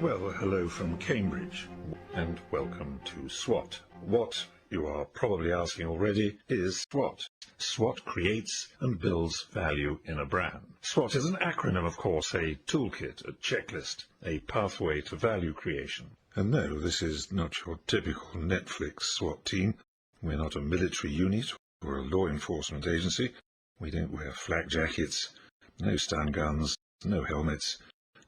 Well, hello from Cambridge, and welcome to SWaT. What, you are probably asking already, is SWaT. SWaT creates and builds value in a brand. SWaT is an acronym, of course, a toolkit, a checklist, a pathway to value creation. And no, this is not your typical Netflix SWAT team. We're not a military unit or a law enforcement agency. We don't wear flak jackets, no stun guns, no helmets,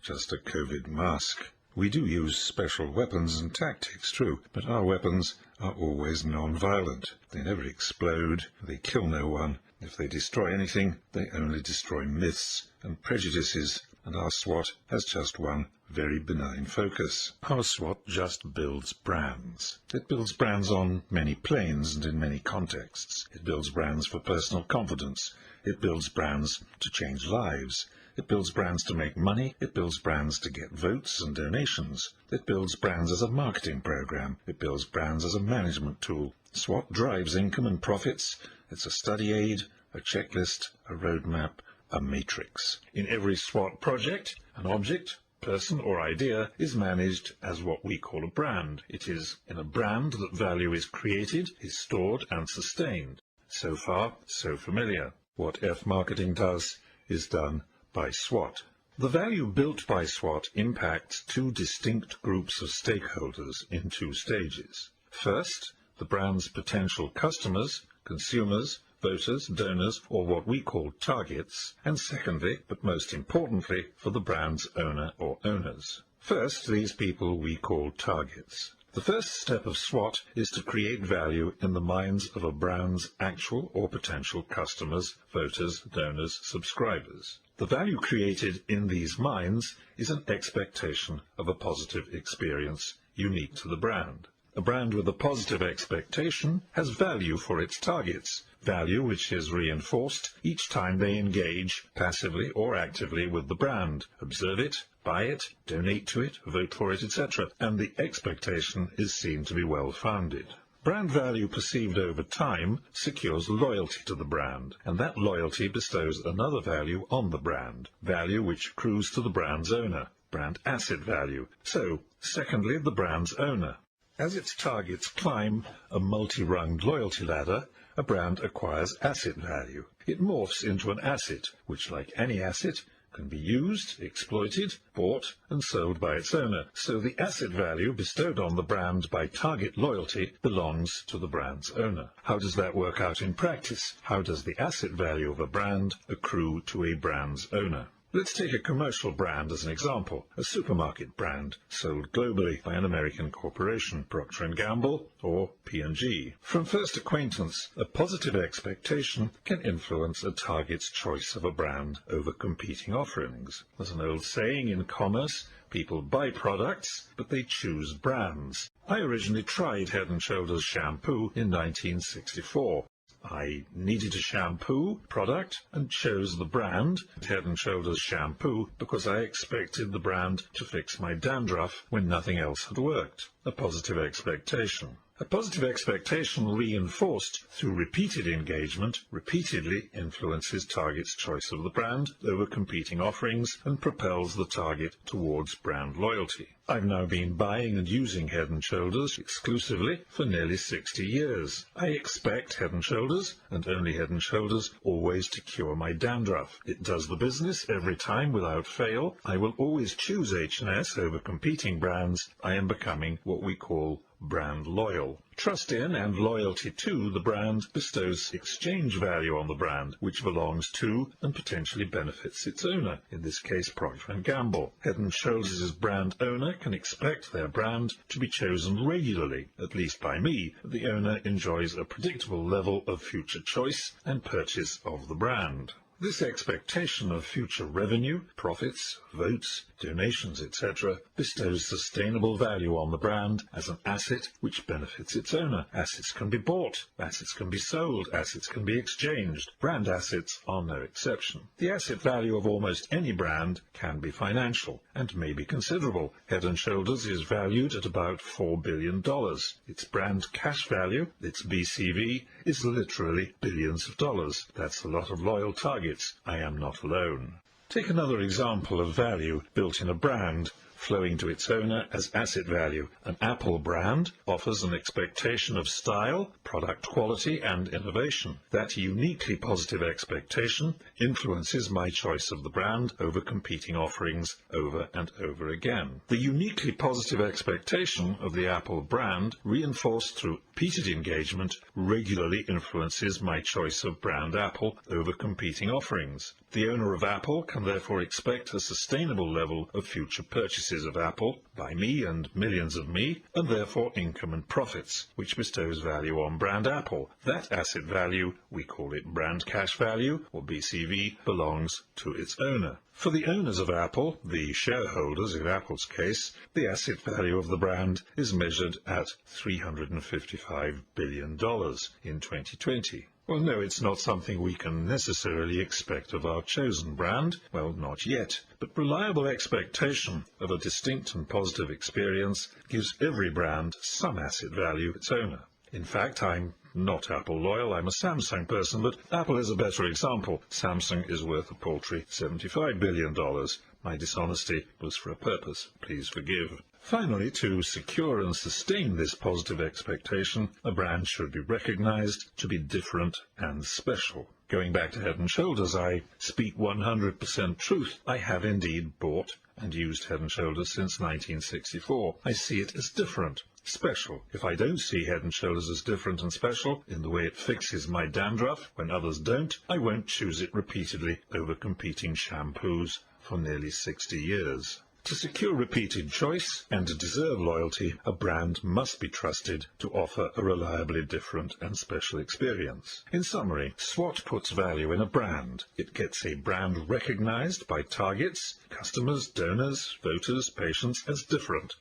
just a COVID mask. We do use special weapons and tactics, true, but our weapons are always non-violent. They never explode, they kill no one. If they destroy anything, they only destroy myths and prejudices, and our SWaT has just one very benign focus. Our SWaT just builds brands. It builds brands on many planes and in many contexts. It builds brands for personal confidence. It builds brands to change lives. It builds brands to make money. It builds brands to get votes and donations. It builds brands as a marketing program. It builds brands as a management tool. SWaT drives income and profits. It's a study aid, a checklist, a roadmap, a matrix. In every SWaT project, an object, person or idea is managed as what we call a brand. It is in a brand that value is created, is stored and sustained. So far, so familiar. What Marketing does is done by SWaT. The value built by SWaT impacts two distinct groups of stakeholders in two stages. First, the brand's potential customers, consumers, voters, donors, or what we call targets, and secondly, but most importantly, for the brand's owner or owners. First, these people we call targets. The first step of SWaT is to create value in the minds of a brand's actual or potential customers, voters, donors, subscribers. The value created in these minds is an expectation of a positive experience unique to the brand. A brand with a positive expectation has value for its targets, value which is reinforced each time they engage, passively or actively, with the brand, observe it, buy it, donate to it, vote for it, etc., and the expectation is seen to be well-founded. Brand value perceived over time secures loyalty to the brand, and that loyalty bestows another value on the brand, value which accrues to the brand's owner, brand asset value. So, secondly, the brand's owner. As its targets climb a multi-runged loyalty ladder, a brand acquires asset value. It morphs into an asset, which, like any asset, can be used, exploited, bought and sold by its owner. So the asset value bestowed on the brand by target loyalty belongs to the brand's owner. How does that work out in practice? How does the asset value of a brand accrue to a brand's owner? Let's take a commercial brand as an example, a supermarket brand sold globally by an American corporation, Procter & Gamble or P&G. From first acquaintance, a positive expectation can influence a target's choice of a brand over competing offerings. There's an old saying in commerce, people buy products, but they choose brands. I originally tried Head & Shoulders shampoo in 1964. I needed a shampoo product and chose the brand, Head & Shoulders shampoo, because I expected the brand to fix my dandruff when nothing else had worked. A positive expectation. A positive expectation reinforced through repeated engagement repeatedly influences target's choice of the brand over competing offerings and propels the target towards brand loyalty. I've now been buying and using Head & Shoulders exclusively for nearly 60 years. I expect Head & Shoulders, and only Head & Shoulders, always to cure my dandruff. It does the business every time without fail. I will always choose H&S over competing brands. I am becoming what we call brand loyal. Trust in and loyalty to the brand bestows exchange value on the brand, which belongs to and potentially benefits its owner, in this case Procter & Gamble. Head & Shoulders' brand owner can expect their brand to be chosen regularly, at least by me. The owner enjoys a predictable level of future choice and purchase of the brand. This expectation of future revenue, profits, votes, donations, etc., bestows sustainable value on the brand as an asset which benefits its owner. Assets can be bought, assets can be sold, assets can be exchanged. Brand assets are no exception. The asset value of almost any brand can be financial and may be considerable. Head & Shoulders is valued at about $4 billion. Its brand cash value, its BCV, is literally billions of dollars. That's a lot of loyal targets. I am not alone. Take another example of value built in a brand, flowing to its owner as asset value. An Apple brand offers an expectation of style, product quality, and innovation. That uniquely positive expectation influences my choice of the brand over competing offerings over and over again. The uniquely positive expectation of the Apple brand, reinforced through repeated engagement, regularly influences my choice of brand Apple over competing offerings. The owner of Apple can therefore expect a sustainable level of future purchases of Apple by me and millions of me, and therefore income and profits, which bestows value on brand Apple. That asset value, we call it brand cash value, or BCV, belongs to its owner. For the owners of Apple, the shareholders in Apple's case, the asset value of the brand is measured at $355 billion in 2020. Well, no, it's not something we can necessarily expect of our chosen brand. Well, not yet. But reliable expectation of a distinct and positive experience gives every brand some asset value its owner. In fact, I'm not Apple loyal, I'm a Samsung person, but Apple is a better example. Samsung is worth a paltry $75 billion. My dishonesty was for a purpose. Please forgive. Finally, to secure and sustain this positive expectation, a brand should be recognized to be different and special. Going back to Head & Shoulders, I speak 100% truth. I have indeed bought and used Head & Shoulders since 1964. I see it as different, special. If I don't see Head & Shoulders as different and special in the way it fixes my dandruff when others don't, I won't choose it repeatedly over competing shampoos for nearly 60 years. To secure repeated choice and to deserve loyalty, a brand must be trusted to offer a reliably different and special experience. In summary, SWaT puts value in a brand. It gets a brand recognized by targets, customers, donors, voters, patients as different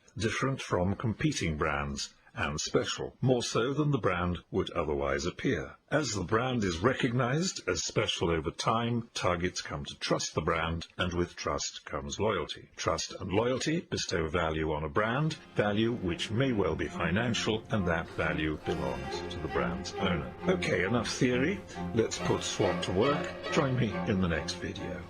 from competing brands, and special, more so than the brand would otherwise appear. As the brand is recognized as special over time, targets come to trust the brand, and with trust comes loyalty. Trust and loyalty bestow value on a brand, value which may well be financial, and that value belongs to the brand's owner. Okay, enough theory. Let's put SWaT to work. Join me in the next video.